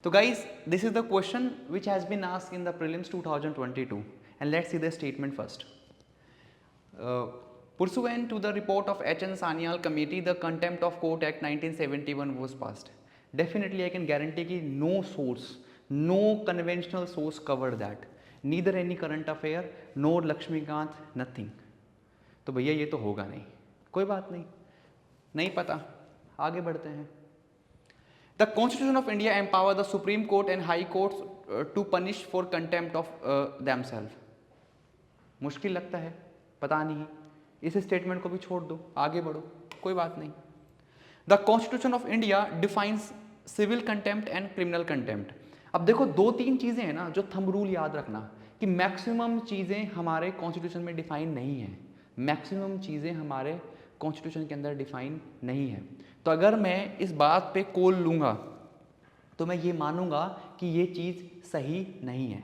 So guys, this is the question which has been asked in the prelims 2022, and let's see the statement first. Pursuant to the report of H. N. Sanyal Committee, the Contempt of Court Act 1971 was passed. Definitely I can guarantee कि no source, no conventional source covered that. Neither any current affair, nor Lakshmikant, nothing. तो भैया ये तो होगा नहीं, कोई बात नहीं, नहीं पता, आगे बढ़ते हैं. The Constitution of India empower the Supreme Court and High Courts to punish for contempt of themselves. मुश्किल लगता है, पता नहीं, इस स्टेटमेंट को भी छोड़ दो, आगे बढ़ो, कोई बात नहीं. The Constitution of India defines civil contempt and criminal contempt. अब देखो दो तीन चीज़ें हैं ना जो थंब रूल याद रखना कि मैक्सिमम चीज़ें हमारे कॉन्स्टिट्यूशन में डिफाइन नहीं है, मैक्सिमम चीज़ें हमारे कॉन्स्टिट्यूशन के अंदर डिफाइन नहीं है. तो अगर मैं इस बात पे कोल लूँगा तो मैं ये मानूंगा कि ये चीज़ सही नहीं है,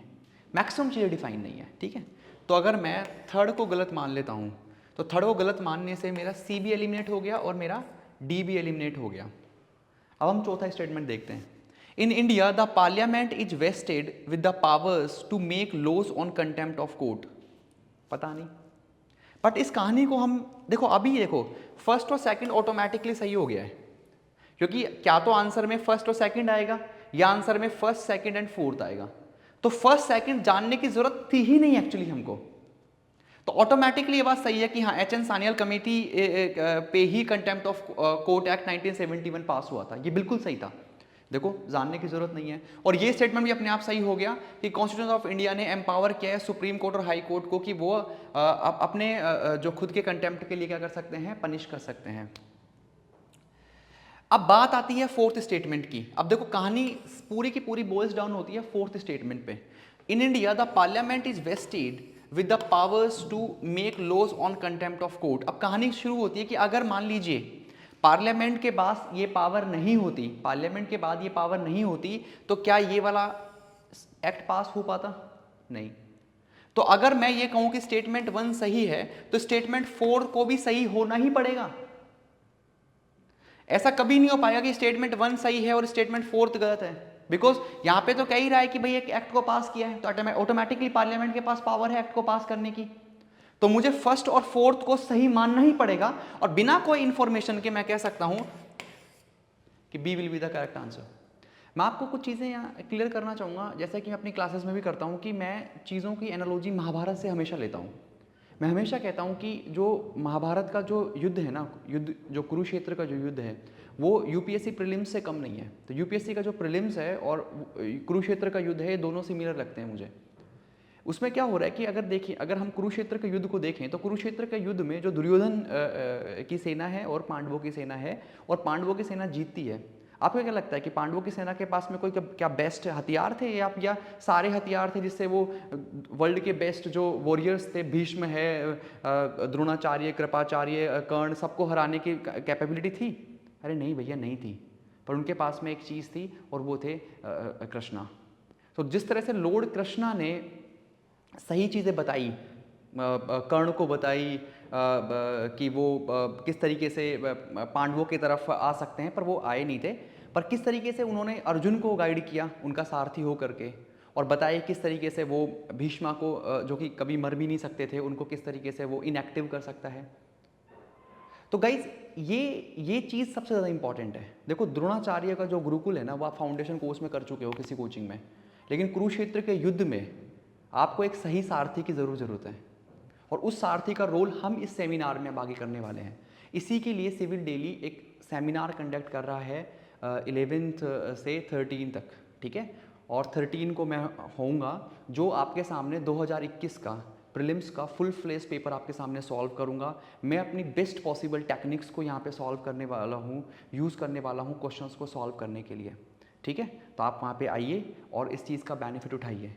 मैक्सिमम चीज़ें डिफाइन नहीं है. ठीक है, तो अगर मैं थर्ड को गलत मान लेता हूँ तो थर्ड को गलत मानने से मेरा सी भी एलिमिनेट हो गया और मेरा डी भी एलिमिनेट हो गया. अब हम चौथा स्टेटमेंट देखते हैं. In India the parliament is vested with the powers to make laws on contempt of court. पता नहीं, बट इस कहानी को हम देखो, अभी देखो फर्स्ट और सेकंड ऑटोमेटिकली सही हो गया है, क्योंकि क्या तो आंसर में फर्स्ट और सेकंड आएगा या आंसर में फर्स्ट सेकंड एंड फोर्थ आएगा. तो फर्स्ट सेकंड जानने की जरूरत थी ही नहीं एक्चुअली हमको, तो ऑटोमेटिकली ये बात सही है कि हाँ एच एन सानियाल कमेटी पे ही कंटेम्प्ट ऑफ कोर्ट एक्ट 1971 पास हुआ था. ये बिल्कुल सही था, देखो जानने की जरूरत नहीं है. और ये स्टेटमेंट भी अपने आप सही हो गया कि कॉन्स्टिट्यूशन ऑफ इंडिया ने एम्पावर किया है सुप्रीम कोर्ट और हाई कोर्ट को कि वो अपने जो खुद के कंटेम्प्ट के लिए क्या कर सकते हैं, पनिश कर सकते हैं. अब बात आती है फोर्थ स्टेटमेंट की. अब देखो कहानी पूरी की पूरी बॉइल्स डाउन होती है फोर्थ स्टेटमेंट पे. In India the parliament is vested with the powers to make laws on contempt of court. अब कहानी शुरू होती है कि अगर मान लीजिए पार्लियामेंट के पास ये पावर नहीं होती, पार्लियामेंट के बाद ये पावर नहीं होती, तो क्या ये वाला एक्ट पास हो पाता? नहीं. तो अगर मैं ये कहूं कि स्टेटमेंट 1 सही है तो स्टेटमेंट 4 को भी सही होना ही पड़ेगा. ऐसा कभी नहीं हो पाएगा कि स्टेटमेंट 1 सही है और स्टेटमेंट 4 गलत है, बिकॉज यहां पे तो कह ही रहा है कि भाई एक एक्ट को पास किया है, तो ऑटोमेटिकली पार्लियामेंट के पास पावर है एक्ट को पास करने की. तो मुझे फर्स्ट और फोर्थ को सही मानना ही पड़ेगा, और बिना कोई इंफॉर्मेशन के मैं कह सकता हूं कि B will be the correct answer. मैं आपको कुछ चीज़ें यहाँ क्लियर करना चाहूँगा, जैसा कि मैं अपनी क्लासेस में भी करता हूँ कि मैं चीज़ों की एनालॉजी महाभारत से हमेशा लेता हूँ. मैं हमेशा कहता हूँ कि जो महाभारत का जो युद्ध है ना, युद्ध जो कुरुक्षेत्र का जो युद्ध है वो यूपीएससी प्रीलिम्स से कम नहीं है. तो यूपीएससी का जो प्रीलिम्स है और कुरुक्षेत्र का युद्ध है, दोनों सिमिलर लगते हैं मुझे. उसमें क्या हो रहा है कि अगर देखिए, अगर हम कुरुक्षेत्र के युद्ध को देखें तो कुरुक्षेत्र के युद्ध में जो दुर्योधन की सेना है और पांडवों की सेना है, और पांडवों की सेना जीतती है. आपको क्या लगता है कि पांडवों की सेना के पास में कोई क्या बेस्ट हथियार थे, या सारे हथियार थे जिससे वो वर्ल्ड के बेस्ट जो वॉरियर्स थे, भीष्म है, द्रोणाचार्य, कृपाचार्य, कर्ण, सबको हराने की कैपेबिलिटी थी? अरे नहीं भैया, नहीं थी. पर उनके पास में एक चीज़ थी और वो थे कृष्णा. तो जिस तरह से लॉर्ड कृष्णा ने सही चीज़ें बताई, कर्ण को बताई कि वो किस तरीके से पांडवों की तरफ आ सकते हैं, पर वो आए नहीं थे, पर किस तरीके से उन्होंने अर्जुन को गाइड किया उनका सारथी हो करके, और बताया किस तरीके से वो भीष्मा को जो कि कभी मर भी नहीं सकते थे, उनको किस तरीके से वो इनएक्टिव कर सकता है. तो गाइज ये चीज़ सबसे ज़्यादा इंपॉर्टेंट है. देखो द्रोणाचार्य का जो गुरुकुल है ना, वो आप फाउंडेशन कोर्स में कर चुके हो किसी कोचिंग में, लेकिन कुरुक्षेत्र के युद्ध में आपको एक सही सारथी की ज़रूरत है, और उस सारथी का रोल हम इस सेमिनार में अब आगे करने वाले हैं. इसी के लिए सिविल डेली एक सेमिनार कंडक्ट कर रहा है 11th से 13 तक. ठीक है, और 13 को मैं होऊंगा जो आपके सामने 2021 का प्रीलिम्स का फुल फ्लेश पेपर आपके सामने सॉल्व करूंगा. मैं अपनी बेस्ट पॉसिबल टेक्निक्स को यहाँ पे सॉल्व करने वाला हूँ, यूज़ करने वाला हूँ क्वेश्चंस को सॉल्व करने के लिए. ठीक है, तो आप वहाँ पे आइए और इस चीज़ का बेनिफिट उठाइए.